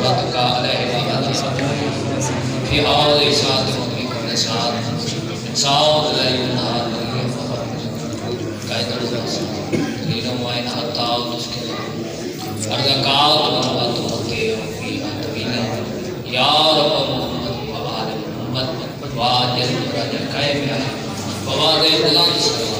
برحمتك علیہ فی حال ساتھ مدرک و نسات ساود لئی نہار لئی قائدر دست لیلم وائن حتی آودس کے ارزقات ونوات وقتی وفیہ طویلہ یا رب محمد و آل محمد واجل راجہ قائم ہے فواد بلند صلی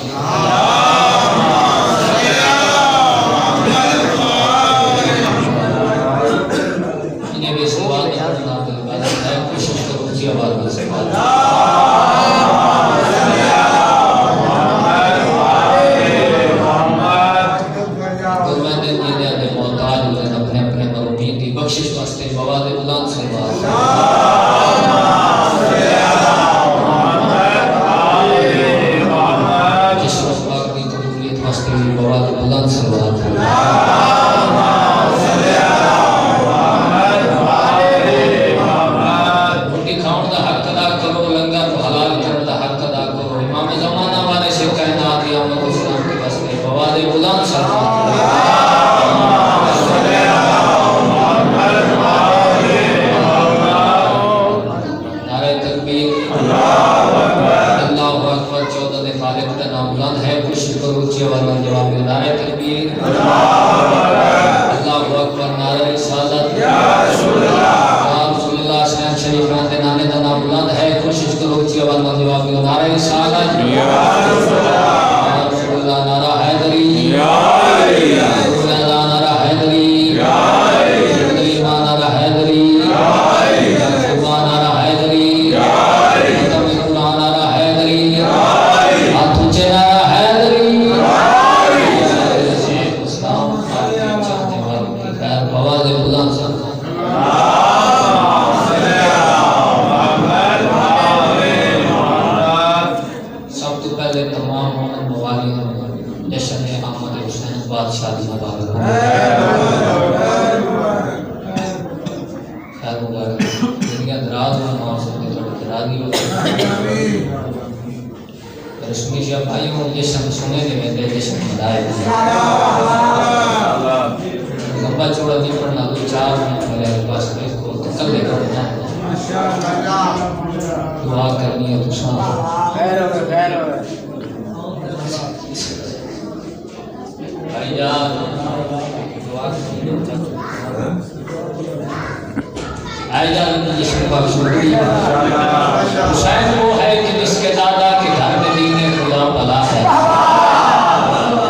حسین وہ ہے کہ جس کے دادا کے گھر میں دین خدا پلا ہے.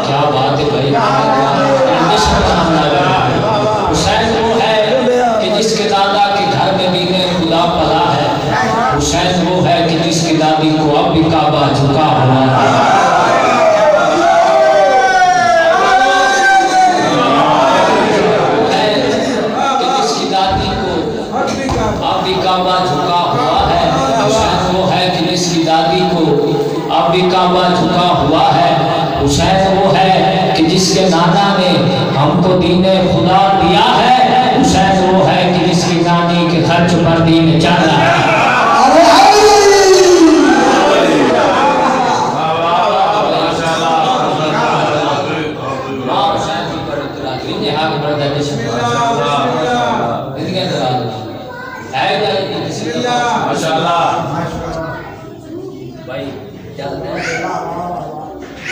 کیا بات ہے بھائی. حسین وہ ہے کہ جس کے دادا کے گھر میں دین خدا پلا ہے. حسین وہ ہے کہ جس کی دادی کو اب بھی کعبہ جھکا ہوا ہے. کعبہ جھکا ہوا ہے. حسین وہ ہے کہ جس کے نانا نے ہم کو دین خدا دیا ہے. حسین وہ ہے کہ جس کی نانی کے خرچ پر دین چلا ہے.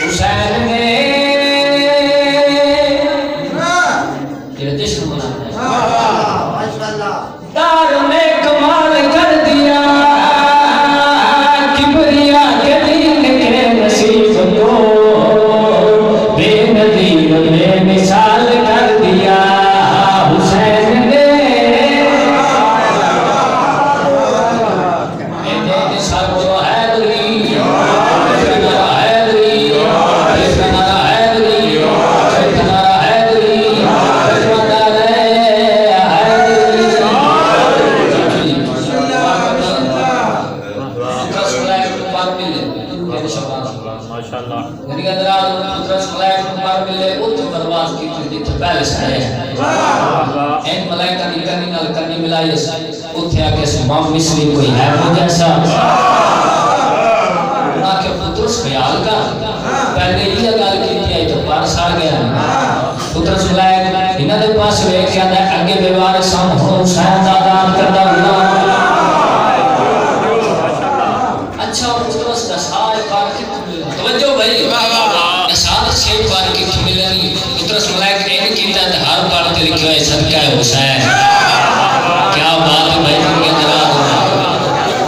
حسین نے یہ جشن منانا ہے. دار میں کمال کر دیا کبریا کے دین کے نصیب کو بے نظیر بے مثال کر دیا. حسین نے امام مصری کوئی ہے وہ جیسا کہ پترس خیال کا پہلے یہ گل کی تو پارس آ گیا. پترس ملائک انہاں دے پاس ویکھ کے آندا اگے بیوار سام ہن حسین دا داد کردا ہوندا اچھا اس دا سال پار کتوں ملے توجہ بھائی سال 6 پار کتوں ملے اترس ملائک نے کیتا تے ہر پار تے لکھیا ہے صدقہ حسین کیا بات ہے بھائی کے دراد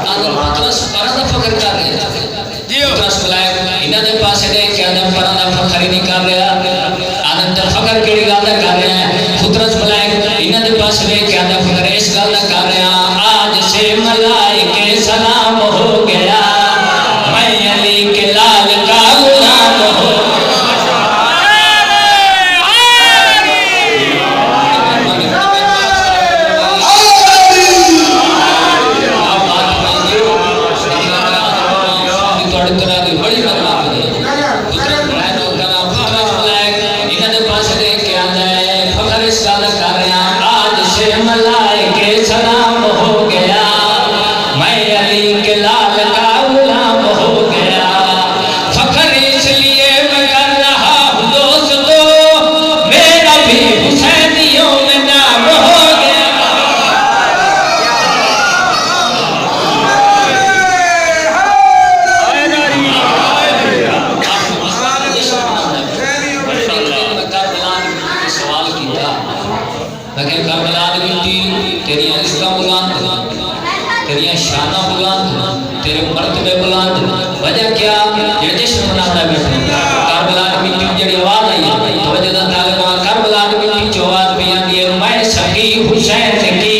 آدم اترس پارا دا فکر کر رہے اترس ملائک انہاں دے پاس دے کہ آدم پارا دا فکر ہی نہیں کر رہا آدم دا فکر کیڑی گل دا کر رہا ہے اترس ملائک انہاں دے پاس دے کہ آدم فکر اس گل دا کر رہا آج سے ملائک سلام ہو گیا میں علی کے لال کا غلام ہو حسین کی